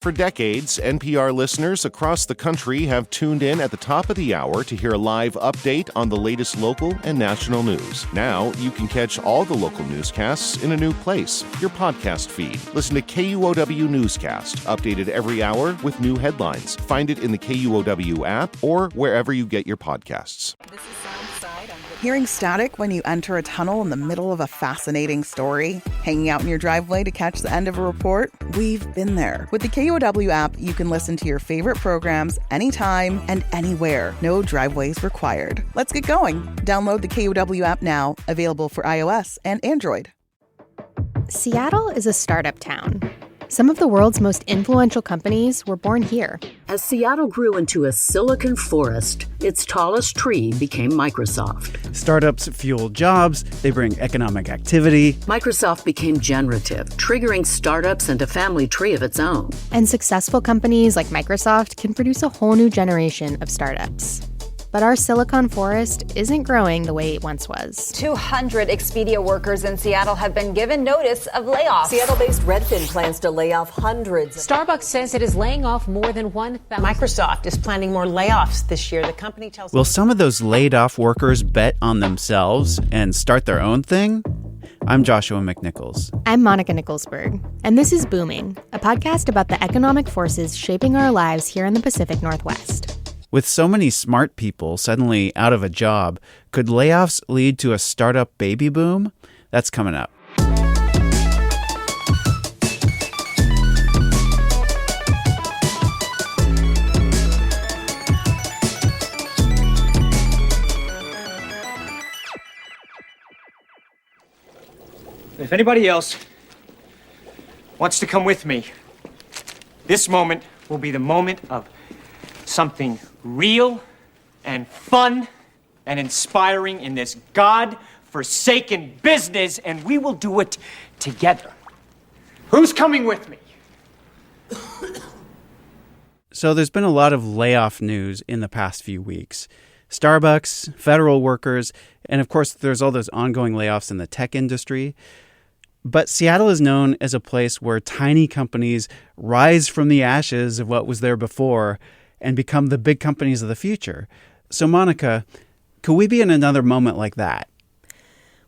For decades, NPR listeners across the country have tuned in at the top of the hour to hear a live update on the latest local and national news. Now you can catch all the local newscasts in a new place, your podcast feed. Listen to KUOW Newscast, updated every hour with new headlines. Find it in the KUOW app or wherever you get your podcasts. Hearing static when you enter a tunnel in the middle of a fascinating story? Hanging out in your driveway to catch the end of a report? We've been there. With the KUOW app, you can listen to your favorite programs anytime and anywhere. No driveways required. Let's get going. Download the KUOW app now, available for iOS and Android. Seattle is a startup town. Some of the world's most influential companies were born here. As Seattle grew into a silicon forest, its tallest tree became Microsoft. Startups fuel jobs, they bring economic activity. Microsoft became generative, triggering startups and a family tree of its own. And successful companies like Microsoft can produce a whole new generation of startups. But our Silicon Forest isn't growing the way it once was. 200 Expedia workers in Seattle have been given notice of layoffs. Seattle-based Redfin plans to lay off hundreds. Starbucks says it is laying off more than 1,000. Microsoft is planning more layoffs this year. The company tells Will some of those laid-off workers bet on themselves and start their own thing? I'm Joshua McNichols. I'm Monica Nicholsberg, and this is Booming, a podcast about the economic forces shaping our lives here in the Pacific Northwest. With so many smart people suddenly out of a job, could layoffs lead to a startup baby boom? That's coming up. If anybody else wants to come with me, this moment will be the moment of something real and fun and inspiring in this God-forsaken business, and we will do it together. Who's coming with me? So there's been a lot of layoff news in the past few weeks. Starbucks, federal workers, and of course there's all those ongoing layoffs in the tech industry. But Seattle is known as a place where tiny companies rise from the ashes of what was there before and become the big companies of the future. So, Monica, could we be in another moment like that?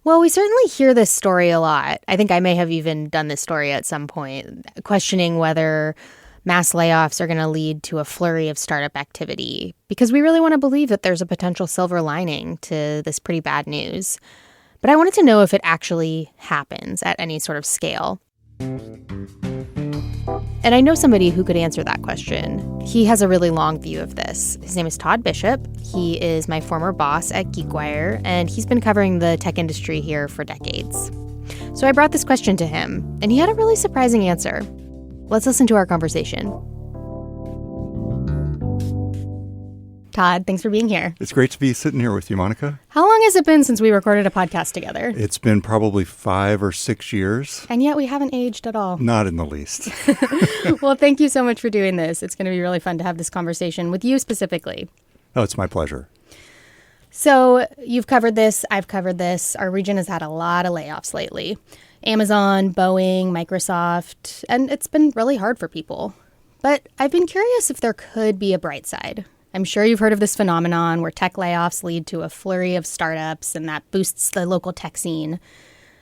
Well, we certainly hear this story a lot. I think I may have even done this story at some point, questioning whether mass layoffs are going to lead to a flurry of startup activity, because we really want to believe that there's a potential silver lining to this pretty bad news. But I wanted to know if it actually happens at any sort of scale. And I know somebody who could answer that question. He has a really long view of this. His name is Todd Bishop. He is my former boss at Geekwire, and he's been covering the tech industry here for decades. So I brought this question to him, and he had a really surprising answer. Let's listen to our conversation. Todd, thanks for being here. It's great to be sitting here with you, Monica. How long has it been since we recorded a podcast together? It's been probably 5 or 6 years. And yet we haven't aged at all. Not in the least. Well, thank you so much for doing this. It's going to be really fun to have this conversation with you specifically. Oh, it's my pleasure. So you've covered this. I've covered this. Our region has had a lot of layoffs lately. Amazon, Boeing, Microsoft, and it's been really hard for people. But I've been curious if there could be a bright side. I'm sure you've heard of this phenomenon where tech layoffs lead to a flurry of startups and that boosts the local tech scene.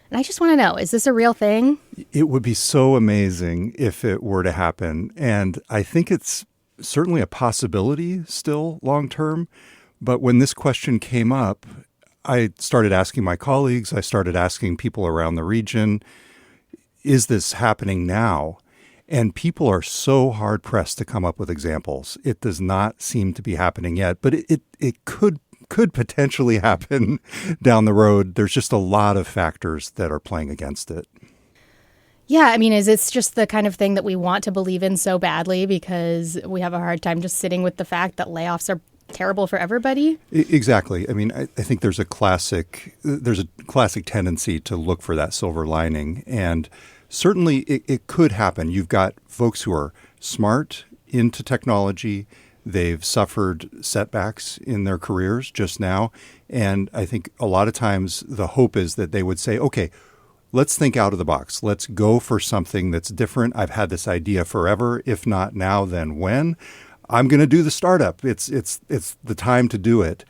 And I just want to know, is this a real thing? It would be so amazing if it were to happen. And I think it's certainly a possibility still long term. But when this question came up, I started asking my colleagues, I started asking people around the region, is this happening now? And people are so hard-pressed to come up with examples. It does not seem to be happening yet, but it could potentially happen down the road. There's just a lot of factors that are playing against it. Yeah, I mean, is it just the kind of thing that we want to believe in so badly because we have a hard time just sitting with the fact that layoffs are terrible for everybody? Exactly. I mean, I think there's a classic tendency to look for that silver lining, and certainly it could happen. You've got folks who are smart into technology. They've suffered setbacks in their careers just now. And I think a lot of times the hope is that they would say, okay, let's think out of the box. Let's go for something that's different. I've had this idea forever. If not now, then when? I'm going to do the startup. It's the time to do it.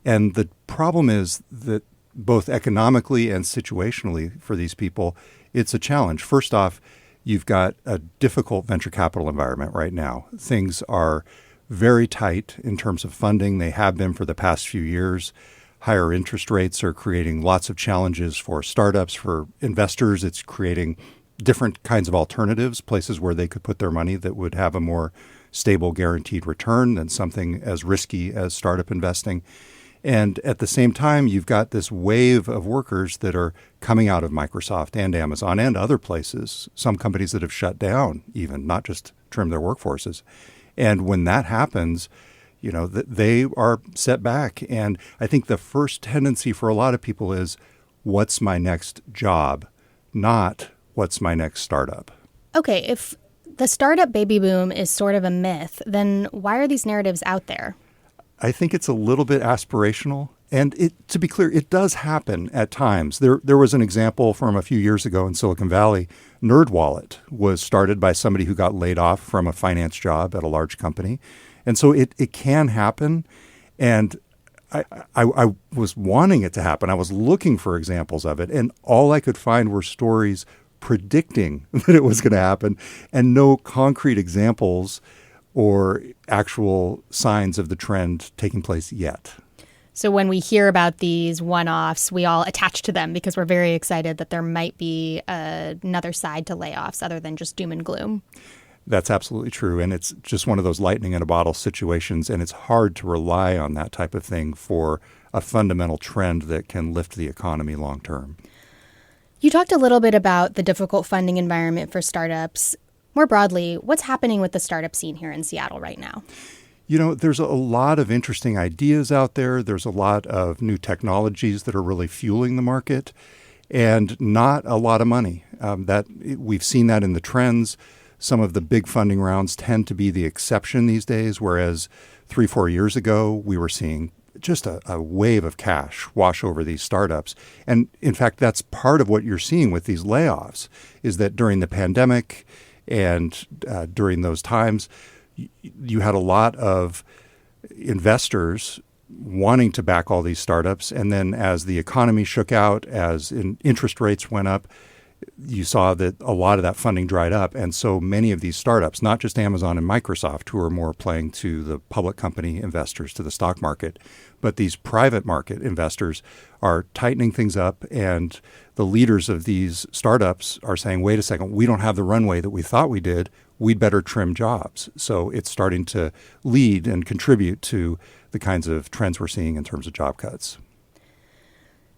And the problem is that both economically and situationally for these people, it's a challenge. First off, you've got a difficult venture capital environment right now. Things are very tight in terms of funding. They have been for the past few years. Higher interest rates are creating lots of challenges for startups, for investors. It's creating different kinds of alternatives, places where they could put their money that would have a more stable, guaranteed return than something as risky as startup investing. And at the same time, you've got this wave of workers that are coming out of Microsoft and Amazon and other places, some companies that have shut down even, not just trimmed their workforces. And when that happens, you know, they are set back. And I think the first tendency for a lot of people is, what's my next job, not what's my next startup? Okay, if the startup baby boom is sort of a myth, then why are these narratives out there? I think it's a little bit aspirational. And to be clear, it does happen at times. There was an example from a few years ago in Silicon Valley. NerdWallet was started by somebody who got laid off from a finance job at a large company. And so it can happen. And I was wanting it to happen. I was looking for examples of it. And all I could find were stories predicting that it was going to happen and no concrete examples or actual signs of the trend taking place yet. So when we hear about these one-offs, we all attach to them because we're very excited that there might be another side to layoffs other than just doom and gloom. That's absolutely true. And it's just one of those lightning in a bottle situations. And it's hard to rely on that type of thing for a fundamental trend that can lift the economy long term. You talked a little bit about the difficult funding environment for startups. More broadly, what's happening with the startup scene here in Seattle right now? You know, there's a lot of interesting ideas out there. There's a lot of new technologies that are really fueling the market, and not a lot of money. We've seen that in the trends. Some of the big funding rounds tend to be the exception these days, whereas 3-4 years ago, we were seeing just a wave of cash wash over these startups. And in fact, that's part of what you're seeing with these layoffs, is that during the pandemic and during those times, you had a lot of investors wanting to back all these startups. And then as the economy shook out, as interest rates went up, you saw that a lot of that funding dried up. And so many of these startups, not just Amazon and Microsoft, who are more playing to the public company investors, to the stock market, but these private market investors are tightening things up. And the leaders of these startups are saying, wait a second, we don't have the runway that we thought we did. We'd better trim jobs. So it's starting to lead and contribute to the kinds of trends we're seeing in terms of job cuts.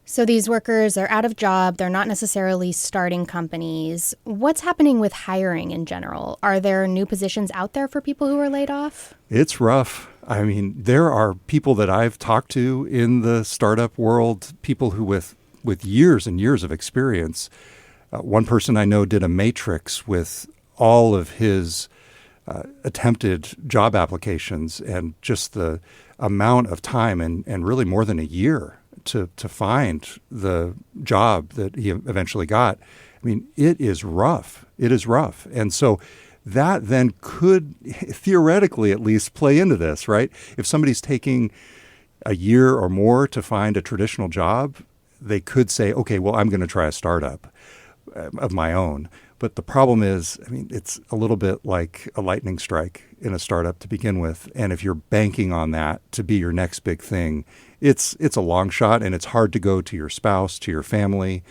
So these workers are out of job. They're not necessarily starting companies. What's happening with hiring in general? Are there new positions out there for people who are laid off? It's rough. I mean, there are people that I've talked to in the startup world, people who with years and years of experience. One person I know did a matrix with all of his attempted job applications and just the amount of time and really more than a year to find the job that he eventually got. I mean, it is rough. It is rough. And so that then could theoretically at least play into this, right? If somebody's taking a year or more to find a traditional job, they could say, okay, well, I'm going to try a startup of my own. But the problem is, I mean, it's a little bit like a lightning strike in a startup to begin with. And if you're banking on that to be your next big thing, it's a long shot, and it's hard to go to your spouse, to your family,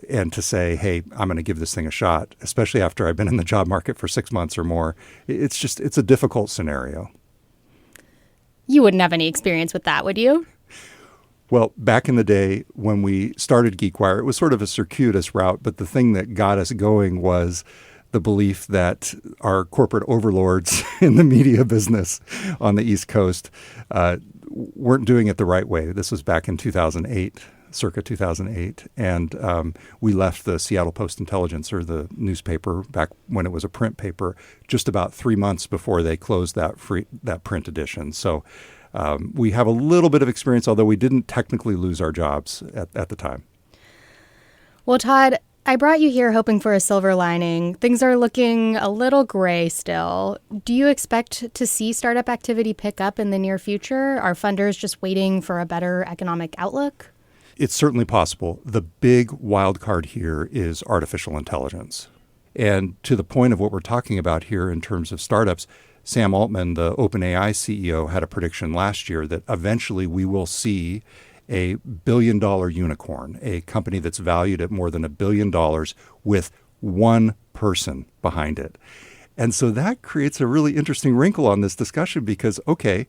and to say, hey, I'm going to give this thing a shot, especially after I've been in the job market for 6 months or more. It's a difficult scenario. You wouldn't have any experience with that, would you? Well, back in the day when we started Geekwire, it was sort of a circuitous route, but the thing that got us going was the belief that our corporate overlords in the media business on the East Coast weren't doing it the right way. This was back in 2008, circa 2008, and we left the Seattle Post-Intelligencer, the newspaper, back when it was a print paper, just about 3 months before they closed that print edition. So we have a little bit of experience, although we didn't technically lose our jobs at the time. Well, Todd, I brought you here hoping for a silver lining. Things are looking a little gray still. Do you expect to see startup activity pick up in the near future? Are funders just waiting for a better economic outlook? It's certainly possible. The big wild card here is artificial intelligence. And to the point of what we're talking about here in terms of startups, Sam Altman, the OpenAI CEO, had a prediction last year that eventually we will see a billion-dollar unicorn, a company that's valued at more than $1 billion with one person behind it. And so that creates a really interesting wrinkle on this discussion because, okay,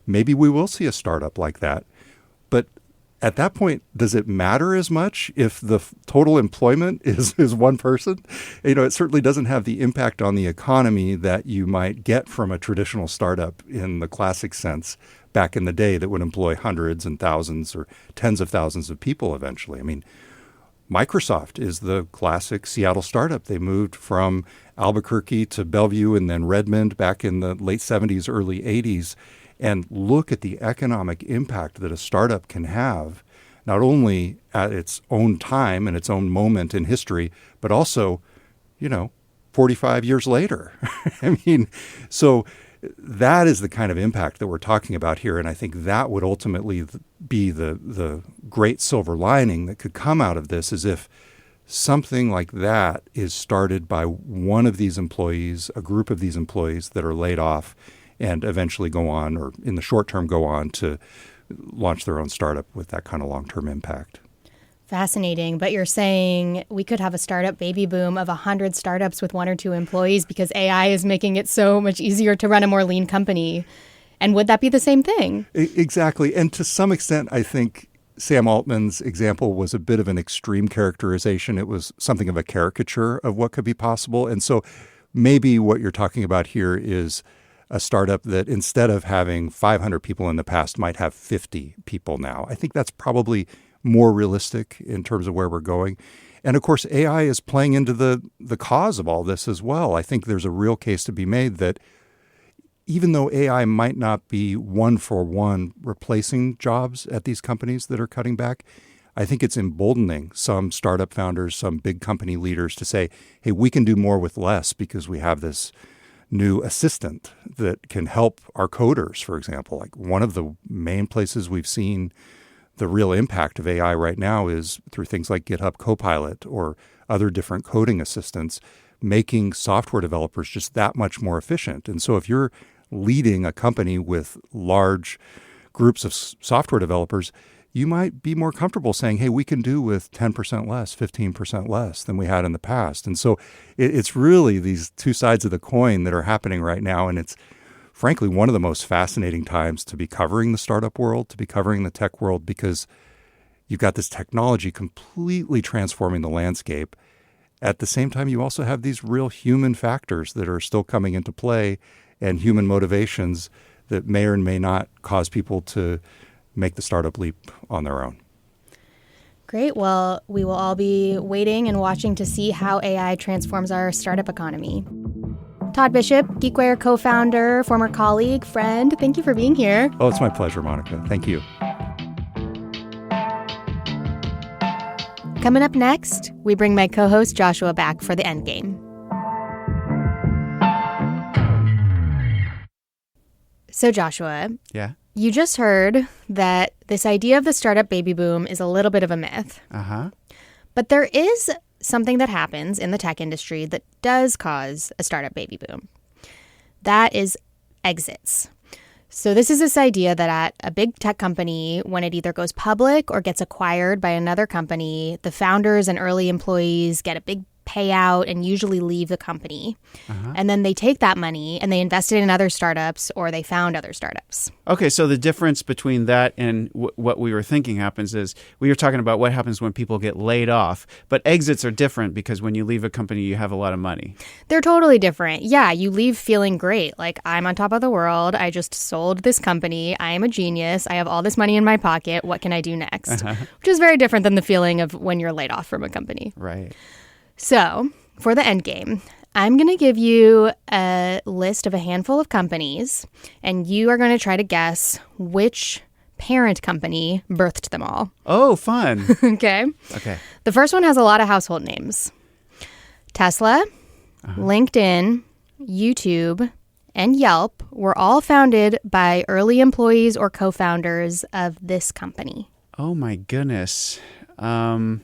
maybe we will see a startup like that. But at that point, does it matter as much if the total employment is one person? It certainly doesn't have the impact on the economy that you might get from a traditional startup in the classic sense back in the day that would employ hundreds and thousands or tens of thousands of people eventually. I mean, Microsoft is the classic Seattle startup. They moved from Albuquerque to Bellevue and then Redmond back in the late 70s, early 80s. And look at the economic impact that a startup can have, not only at its own time and its own moment in history, but also, 45 years later. I mean, so that is the kind of impact that we're talking about here. And I think that would ultimately be the great silver lining that could come out of this, is if something like that is started by one of these employees, a group of these employees that are laid off, and eventually go on, or in the short term go on to launch their own startup with that kind of long-term impact. Fascinating. But you're saying we could have a startup baby boom of 100 startups with 1 or 2 employees because AI is making it so much easier to run a more lean company. And would that be the same thing? Exactly. And to some extent, I think Sam Altman's example was a bit of an extreme characterization. It was something of a caricature of what could be possible. And so maybe what you're talking about here is a startup that instead of having 500 people in the past might have 50 people now. I think that's probably more realistic in terms of where we're going. And of course, AI is playing into the cause of all this as well. I think there's a real case to be made that even though AI might not be one-for-one replacing jobs at these companies that are cutting back, I think it's emboldening some startup founders, some big company leaders to say, hey, we can do more with less because we have this new assistant that can help our coders, for example. Like one of the main places we've seen the real impact of AI right now is through things like GitHub Copilot or other different coding assistants, making software developers just that much more efficient. And so if you're leading a company with large groups of software developers, you might be more comfortable saying, hey, we can do with 10% less, 15% less than we had in the past. And so it's really these two sides of the coin that are happening right now. And it's frankly one of the most fascinating times to be covering the startup world, to be covering the tech world, because you've got this technology completely transforming the landscape. At the same time, you also have these real human factors that are still coming into play and human motivations that may or may not cause people to make the startup leap on their own. Great. Well, we will all be waiting and watching to see how AI transforms our startup economy. Todd Bishop, Geekwire co-founder, former colleague, friend, thank you for being here. Oh, it's my pleasure, Monica. Thank you. Coming up next, we bring my co-host Joshua back for the endgame. So Joshua, Yeah. You just heard that this idea of the startup baby boom is a little bit of a myth. Uh-huh. But there is something that happens in the tech industry that does cause a startup baby boom. That is exits. So this is this idea that at a big tech company, when it either goes public or gets acquired by another company, the founders and early employees get a big payout and usually leave the company. Uh-huh. And then they take that money and they invest it in other startups or they found other startups. Okay, so the difference between that and what we were thinking happens is we were talking about what happens when people get laid off, but exits are different because when you leave a company, you have a lot of money. They're totally different. Yeah, you leave feeling great. Like, I'm on top of the world. I just sold this company. I am a genius. I have all this money in my pocket. What can I do next? Uh-huh. Which is very different than the feeling of when you're laid off from a company. Right. So, for the end game, I'm going to give you a list of a handful of companies, and you are going to try to guess which parent company birthed them all. Oh, fun. Okay. The first one has a lot of household names. Tesla, LinkedIn, YouTube, and Yelp were all founded by early employees or co-founders of this company. Oh, my goodness. Let's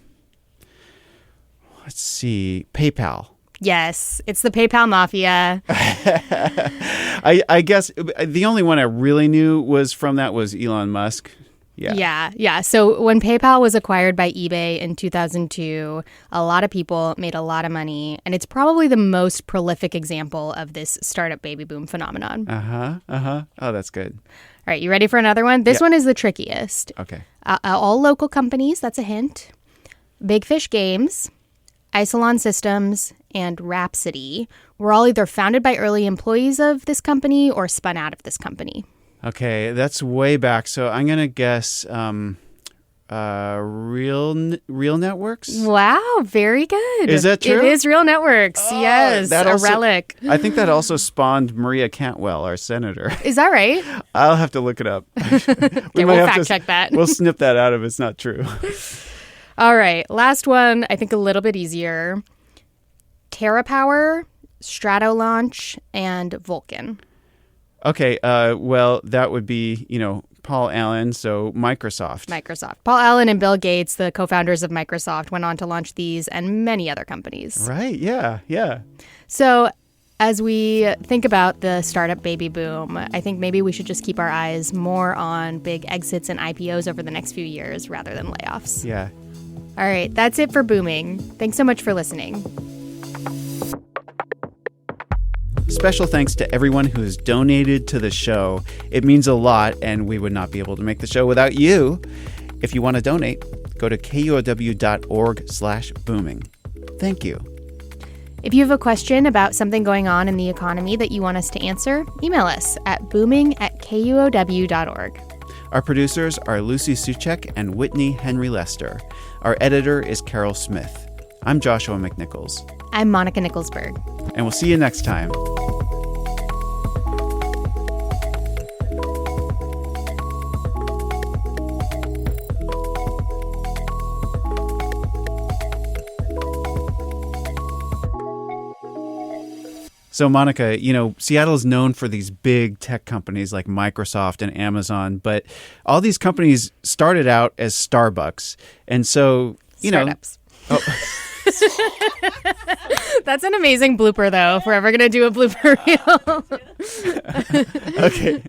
see. PayPal. Yes, it's the PayPal mafia. I guess the only one I really knew was Elon Musk. Yeah. So when PayPal was acquired by eBay in 2002, a lot of people made a lot of money, and it's probably the most prolific example of this startup baby boom phenomenon. Oh, that's good. All right, you ready for another one? This one is the trickiest. Okay. All local companies, that's a hint. Big Fish Games, Isilon Systems, and Rhapsody were all either founded by early employees of this company or spun out of this company. Okay, that's way back. So I'm going to guess Real Networks? Wow, very good. Is that true? It is Real Networks, yes, relic. I think that also spawned Maria Cantwell, our senator. Is that right? I'll have to look it up. We'll fact check that. We'll snip that out if it's not true. All right, last one, I think a little bit easier. TerraPower, Stratolaunch, and Vulcan. Okay, well, that would be, Paul Allen, so Microsoft. Paul Allen and Bill Gates, the co-founders of Microsoft, went on to launch these and many other companies. Right, yeah. So as we think about the startup baby boom, I think maybe we should just keep our eyes more on big exits and IPOs over the next few years rather than layoffs. Yeah. All right, that's it for Booming. Thanks so much for listening. Special thanks to everyone who has donated to the show. It means a lot, and we would not be able to make the show without you. If you want to donate, go to kuow.org/booming. Thank you. If you have a question about something going on in the economy that you want us to answer, email us at booming@kuow.org. Our producers are Lucy Suchek and Whitney Henry Lester. Our editor is Carol Smith. I'm Joshua McNichols. I'm Monica Nicholsberg. And we'll see you next time. So, Monica, Seattle is known for these big tech companies like Microsoft and Amazon, but all these companies started out as Starbucks. And so, Startups. That's an amazing blooper, though, if we're ever going to do a blooper reel. Okay.